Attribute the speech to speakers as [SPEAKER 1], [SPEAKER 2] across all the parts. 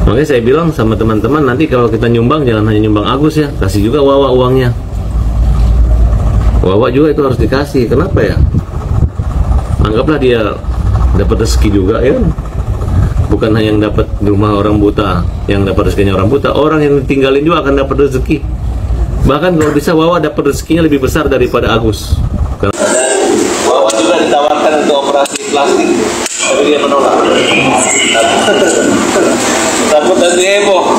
[SPEAKER 1] Makanya saya bilang sama teman-teman, nanti kalau kita nyumbang jangan hanya nyumbang Agus ya, kasih juga Wawa uangnya. Wawa juga itu harus dikasih. Kenapa ya? Anggaplah dia dapat rezeki juga ya. Bukan hanya yang dapat di rumah orang buta, yang dapat rezekinya orang buta, orang yang tinggalin juga akan dapat rezeki. Bahkan kalau bisa Wawa dapat rezekinya lebih besar daripada Agus. Wawa juga ditawarkan untuk operasi plastik, tapi dia menolak. Takut dan heboh.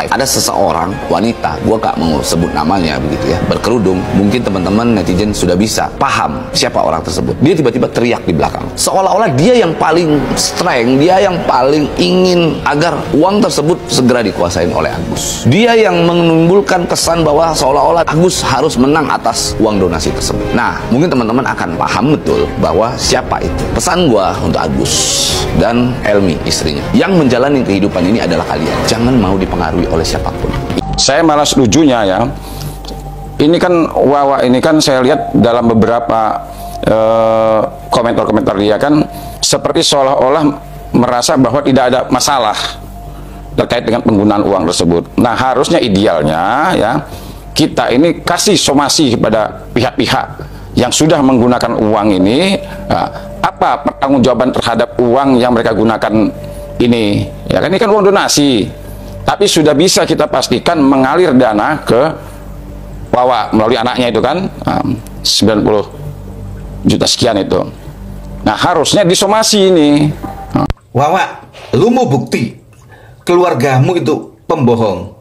[SPEAKER 2] Ada seseorang wanita, gua gak mau sebut namanya begitu ya, berkerudung. Mungkin teman-teman netizen sudah bisa paham siapa orang tersebut. Dia tiba-tiba teriak di belakang, seolah-olah dia yang paling strength, dia yang paling ingin agar uang tersebut segera dikuasain oleh Agus. Dia yang menimbulkan kesan bahwa seolah-olah Agus harus menang atas uang donasi tersebut. Nah, mungkin teman-teman akan paham betul bahwa siapa itu. Pesan gua untuk Agus dan Elmi istrinya, yang menjalani kehidupan ini adalah kalian. Jangan mau dipengaruhi oleh siapapun.
[SPEAKER 3] Saya malah setujunya ya. Ini kan Wawa ini kan saya lihat dalam beberapa komentar-komentar dia kan seperti seolah-olah merasa bahwa tidak ada masalah terkait dengan penggunaan uang tersebut. Nah, harusnya idealnya ya kita ini kasih somasi kepada pihak-pihak yang sudah menggunakan uang ini. Apa pertanggungjawaban terhadap uang yang mereka gunakan ini? Ya kan ini kan uang donasi, tapi sudah bisa kita pastikan mengalir dana ke Wawa melalui anaknya itu kan 90 juta sekian itu. Nah, harusnya disomasi ini.
[SPEAKER 4] Wawa, lu mau bukti keluargamu itu pembohong?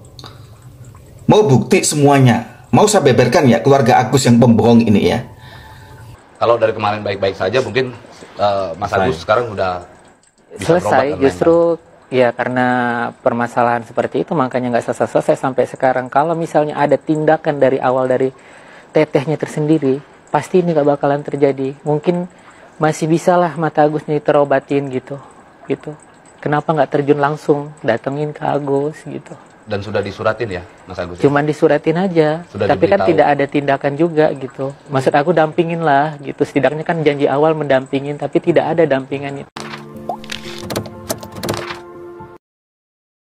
[SPEAKER 4] Mau bukti semuanya? Mau saya beberkan ya keluarga Agus yang pembohong ini ya?
[SPEAKER 2] Kalau dari kemarin baik-baik saja, mungkin Mas Agus sekarang udah bisa
[SPEAKER 5] selesai. Justru ya karena permasalahan seperti itu makanya nggak selesai-selesai sampai sekarang. Kalau misalnya ada tindakan dari awal dari tetehnya tersendiri, pasti ini nggak bakalan terjadi. Mungkin masih bisalah mata Agusnya terobatin gitu. Kenapa nggak terjun langsung datengin ke Agus gitu?
[SPEAKER 2] Dan sudah disuratin ya, Mas Agus?
[SPEAKER 5] Cuman disuratin aja, tapi kan tidak ada tindakan juga gitu. Maksud aku dampingin lah gitu. Setidaknya kan janji awal mendampingin, tapi tidak ada dampingan itu.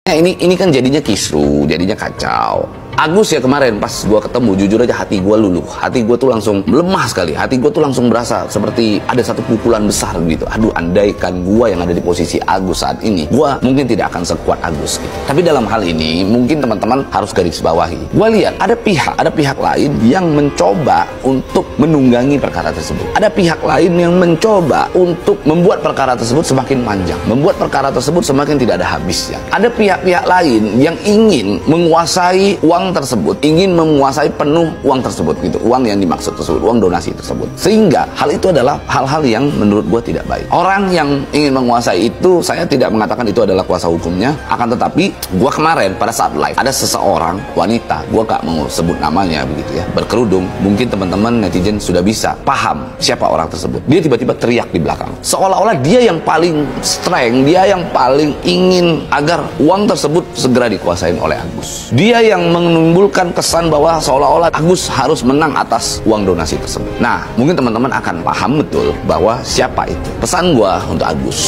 [SPEAKER 2] Ini kan jadinya kisru, jadinya kacau. Agus ya kemarin pas gua ketemu, jujur aja hati gua luluh. Hati gua tuh langsung lemah sekali. Hati gua tuh langsung berasa seperti ada satu pukulan besar gitu. Aduh, andaikan gua yang ada di posisi Agus saat ini, gua mungkin tidak akan sekuat Agus gitu. Tapi dalam hal ini mungkin teman-teman harus garis bawahi. Gua lihat ada pihak lain yang mencoba untuk menunggangi perkara tersebut. Ada pihak lain yang mencoba untuk membuat perkara tersebut semakin panjang, membuat perkara tersebut semakin tidak ada habisnya. Ada pihak-pihak lain yang ingin menguasai uang tersebut, ingin menguasai penuh uang tersebut gitu, uang yang dimaksud tersebut, uang donasi tersebut. Sehingga hal itu adalah hal-hal yang menurut gue tidak baik. Orang yang ingin menguasai itu, saya tidak mengatakan itu adalah kuasa hukumnya, akan tetapi gue kemarin pada saat live ada seseorang wanita, gue gak mau sebut namanya begitu ya, berkerudung. Mungkin teman-teman netizen sudah bisa paham siapa orang tersebut. Dia tiba-tiba teriak di belakang, seolah-olah dia yang paling strength, dia yang paling ingin agar uang tersebut segera dikuasain oleh Agus. Dia yang menimbulkan kesan bahwa seolah-olah Agus harus menang atas uang donasi tersebut. Nah, mungkin teman-teman akan paham betul bahwa siapa itu. Pesan gua untuk Agus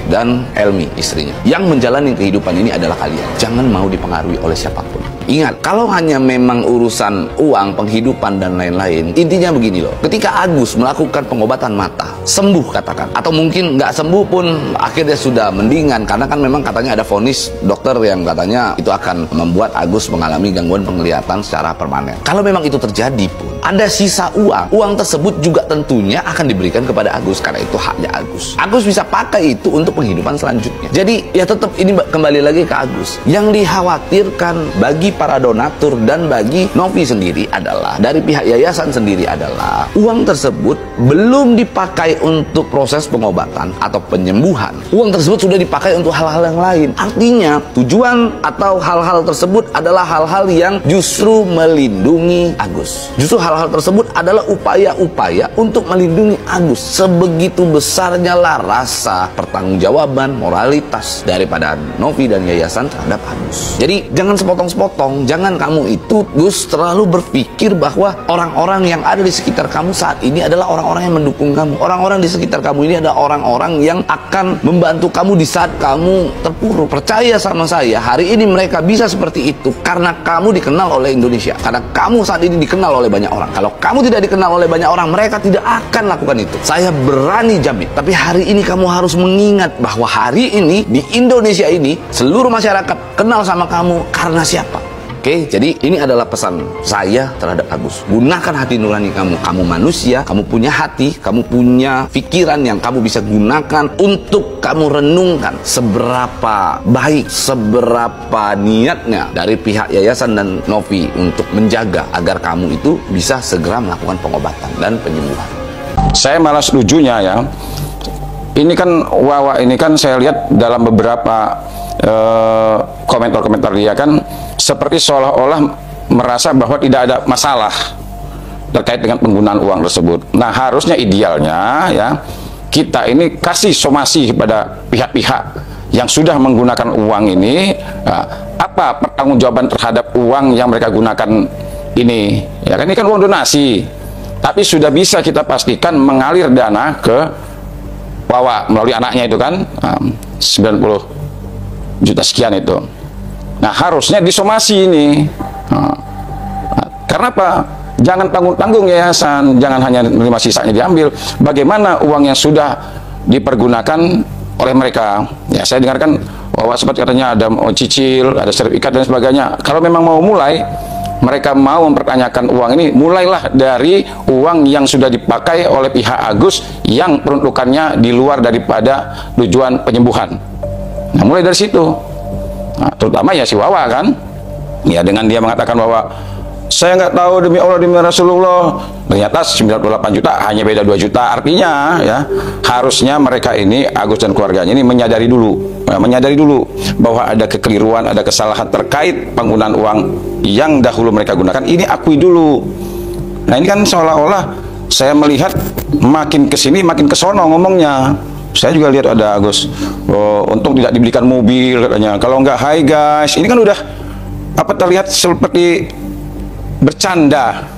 [SPEAKER 2] dan Elmi istrinya, yang menjalani kehidupan ini adalah kalian. Jangan mau dipengaruhi oleh siapapun. Ingat, kalau hanya memang urusan uang, penghidupan, dan lain-lain, intinya begini loh. Ketika Agus melakukan pengobatan mata, sembuh katakan, atau mungkin nggak sembuh pun akhirnya sudah mendingan, karena kan memang katanya ada vonis dokter yang katanya itu akan membuat Agus mengalami gangguan penglihatan secara permanen. Kalau memang itu terjadi pun, ada sisa uang, uang tersebut juga tentunya akan diberikan kepada Agus, karena itu haknya Agus. Agus bisa pakai itu untuk penghidupan selanjutnya. Jadi ya tetap ini kembali lagi ke Agus. Yang dikhawatirkan bagi para donatur dan bagi Novi sendiri adalah, dari pihak yayasan sendiri adalah, uang tersebut belum dipakai untuk proses pengobatan atau penyembuhan. Uang tersebut sudah dipakai untuk hal-hal yang lain. Artinya tujuan atau hal-hal tersebut adalah hal-hal yang justru melindungi Agus. Justru hal-hal tersebut adalah upaya-upaya untuk melindungi Agus. Sebegitu besarnya lah rasa pertanggungjawaban, moralitas daripada Novi dan yayasan terhadap Agus. Jadi jangan sepotong-sepotong tolong jangan kamu itu Gus terlalu berpikir bahwa orang-orang yang ada di sekitar kamu saat ini adalah orang-orang yang mendukung kamu. Orang-orang di sekitar kamu ini adalah orang-orang yang akan membantu kamu di saat kamu terpuruk. Percaya sama saya, hari ini mereka bisa seperti itu karena kamu dikenal oleh Indonesia. Karena kamu saat ini dikenal oleh banyak orang. Kalau kamu tidak dikenal oleh banyak orang, mereka tidak akan lakukan itu. Saya berani jamin. Tapi hari ini kamu harus mengingat bahwa hari ini di Indonesia ini seluruh masyarakat kenal sama kamu karena siapa? Oke, jadi ini adalah pesan saya terhadap Agus. Gunakan hati nurani kamu. Kamu manusia, kamu punya hati, kamu punya pikiran yang kamu bisa gunakan untuk kamu renungkan seberapa baik, seberapa niatnya dari pihak yayasan dan Novi untuk menjaga agar kamu itu bisa segera melakukan pengobatan dan penyembuhan.
[SPEAKER 3] Saya malah setujunya ya. Ini kan Wawa ini kan saya lihat dalam beberapa komentar-komentar dia kan seperti seolah-olah merasa bahwa tidak ada masalah terkait dengan penggunaan uang tersebut. Nah, harusnya idealnya ya kita ini kasih somasi kepada pihak-pihak yang sudah menggunakan uang ini, apa pertanggungjawaban terhadap uang yang mereka gunakan ini. Ya kan ini kan uang donasi, tapi sudah bisa kita pastikan mengalir dana ke Wawa melalui anaknya itu kan 90 juta sekian itu. Nah, harusnya disomasi ini. Karena apa? Jangan tanggung-tanggung yayasan, jangan hanya menerima sisanya diambil. Bagaimana uang yang sudah dipergunakan oleh mereka? Ya, saya dengarkan Wawa sempat katanya ada cicil, ada sertifikat dan sebagainya. Kalau memang mau mulai, mereka mau mempertanyakan uang ini, mulailah dari uang yang sudah dipakai oleh pihak Agus yang peruntukannya di luar daripada tujuan penyembuhan. Nah, mulai dari situ. Nah, terutama ya si Wawa kan, ya dengan dia mengatakan bahwa saya nggak tahu demi Allah demi Rasulullah, ternyata 98 juta hanya beda 2 juta. Artinya ya harusnya mereka ini Agus dan keluarganya ini menyadari dulu bahwa ada kekeliruan, ada kesalahan terkait penggunaan uang yang dahulu mereka gunakan. Ini akui dulu. Nah, ini kan seolah-olah saya melihat makin kesini makin kesono ngomongnya. Saya juga lihat ada Agus, untung tidak dibelikan mobil katanya. Kalau nggak, hai guys, ini kan udah terlihat seperti bercanda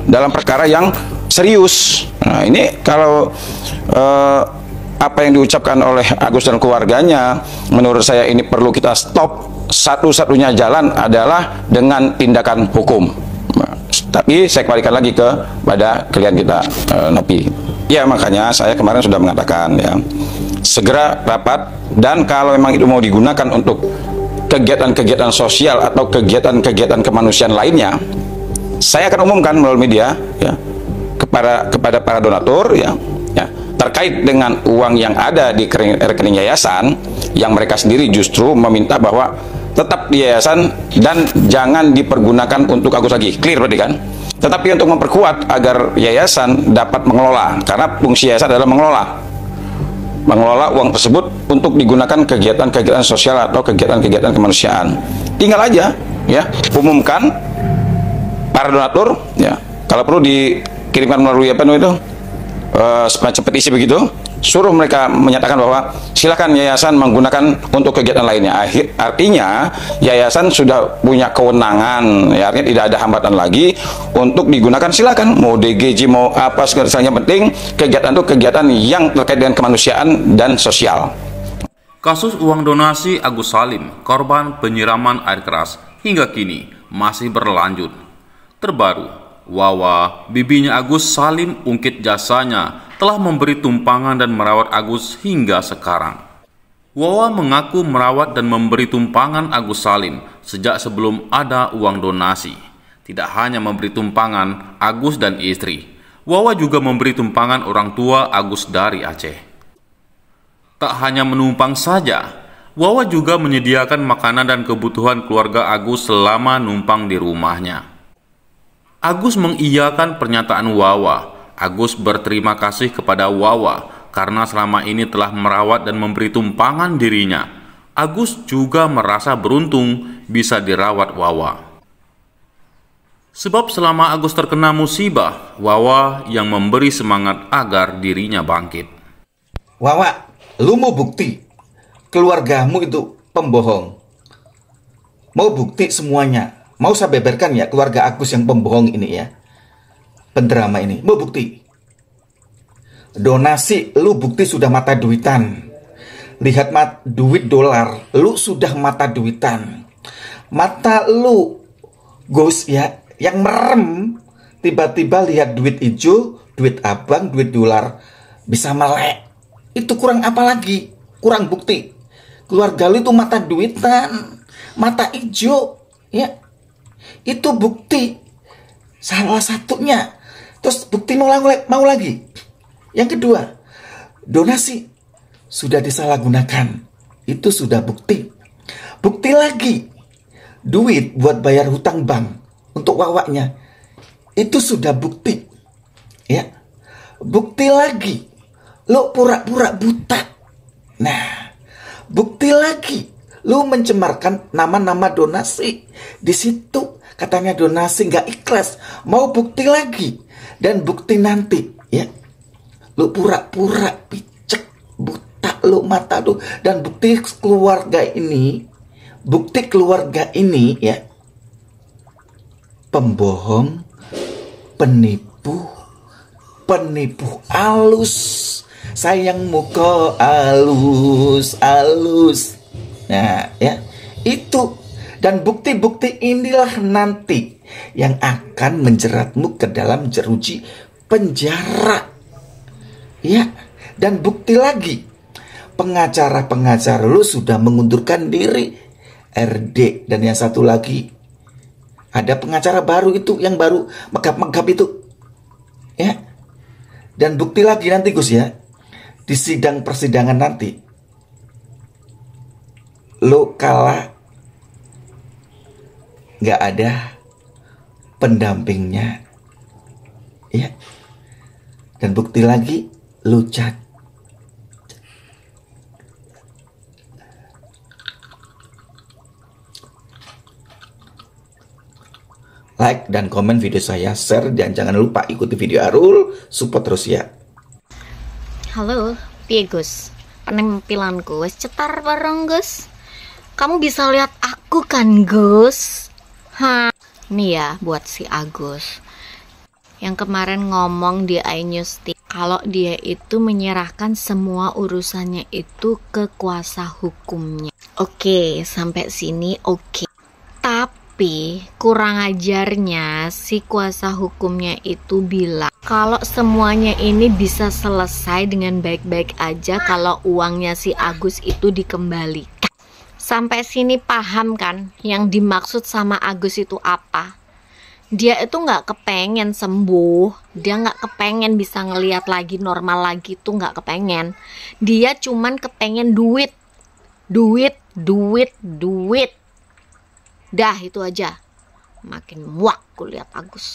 [SPEAKER 3] dalam perkara yang serius. Nah, ini kalau apa yang diucapkan oleh Agus dan keluarganya, menurut saya ini perlu kita stop. Satu-satunya jalan adalah dengan tindakan hukum. Nah, tapi saya kembalikan lagi kepada klien kita, Novi. Ya, makanya saya kemarin sudah mengatakan ya, segera rapat, dan kalau memang itu mau digunakan untuk kegiatan-kegiatan sosial atau kegiatan-kegiatan kemanusiaan lainnya, saya akan umumkan melalui media ya kepada para donatur ya terkait dengan uang yang ada di rekening yayasan yang mereka sendiri justru meminta bahwa tetap di yayasan dan jangan dipergunakan untuk Agus lagi. Clear berarti kan? Tetapi untuk memperkuat agar yayasan dapat mengelola, karena fungsi yayasan adalah mengelola uang tersebut untuk digunakan kegiatan-kegiatan sosial atau kegiatan-kegiatan kemanusiaan. Tinggal aja ya umumkan para donatur ya, kalau perlu dikirimkan melalui apa itu semacam petisi begitu, suruh mereka menyatakan bahwa silakan yayasan menggunakan untuk kegiatan lainnya. Artinya yayasan sudah punya kewenangan ya, artinya tidak ada hambatan lagi untuk digunakan. Silakan mau DGJ mau apa segalanya, penting kegiatan itu kegiatan yang terkait dengan kemanusiaan dan sosial.
[SPEAKER 6] Kasus uang donasi Agus Salim, korban penyiraman air keras, hingga kini masih berlanjut. Terbaru, Wawa, bibinya Agus Salim, ungkit jasanya telah memberi tumpangan dan merawat Agus hingga sekarang. Wawa mengaku merawat dan memberi tumpangan Agus Salim sejak sebelum ada uang donasi. Tidak hanya memberi tumpangan Agus dan istri, Wawa juga memberi tumpangan orang tua Agus dari Aceh. Tak hanya menumpang saja, Wawa juga menyediakan makanan dan kebutuhan keluarga Agus selama numpang di rumahnya. Agus mengiyakan pernyataan Wawa. Agus berterima kasih kepada Wawa karena selama ini telah merawat dan memberi tumpangan dirinya. Agus juga merasa beruntung bisa dirawat Wawa. Sebab selama Agus terkena musibah, Wawa yang memberi semangat agar dirinya bangkit.
[SPEAKER 4] Wawa, lu mau bukti keluargamu itu pembohong? Mau bukti semuanya? Mau saya beberkan ya keluarga Agus yang pembohong ini ya, pendrama ini. Mau bukti? Donasi, lu bukti sudah mata duitan. Lihat duit dolar, lu sudah mata duitan. Mata lu, Gus ya, yang merem, tiba-tiba lihat duit hijau, duit abang, duit dolar, bisa melek. Itu kurang apa lagi? Kurang bukti. Keluarga lu itu mata duitan, mata hijau, ya. Itu bukti. Salah satunya. Terus bukti mau lagi. Yang kedua, donasi sudah disalahgunakan. Itu sudah bukti. Bukti lagi, duit buat bayar hutang bank untuk wawaknya. Itu sudah bukti. Ya. Bukti lagi, lo pura-pura buta. Nah, bukti lagi, lo mencemarkan nama-nama donasi. Di situ katanya donasi nggak ikhlas. Mau bukti lagi. Dan bukti nanti, ya. Lo pura-pura picek, buta lo mata lo. Dan bukti keluarga ini ya, pembohong, penipu halus. Sayangmu kok halus. Nah ya, itu. Dan bukti-bukti inilah nanti yang akan menjeratmu ke dalam jeruji penjara. Ya, dan bukti lagi, pengacara lu sudah mengundurkan diri. RD dan yang satu lagi, ada pengacara baru itu, yang baru megap-megap itu. Ya. Dan bukti lagi nanti Gus ya, di persidangan nanti, lo kalah, nggak ada pendampingnya. Ya. Dan bukti lagi, lo cacat. Like dan komen video saya, share, dan jangan lupa ikuti video Arul, support terus ya.
[SPEAKER 7] Halo, piye Gus? Penampilanku wis cetar bareng Gus. Kamu bisa lihat aku kan Gus? Nih ya buat si Agus yang kemarin ngomong di iNews kalau dia itu menyerahkan semua urusannya itu ke kuasa hukumnya. Oke, sampai sini oke. Tapi kurang ajarnya si kuasa hukumnya itu bilang kalau semuanya ini bisa selesai dengan baik-baik aja kalau uangnya si Agus itu dikembalikan. Sampai sini paham kan yang dimaksud sama Agus itu apa? Dia itu nggak kepengen sembuh, dia nggak kepengen bisa ngelihat lagi normal lagi, tuh nggak kepengen. Dia cuman kepengen duit. Dah itu aja. Makin muak kulihat Agus.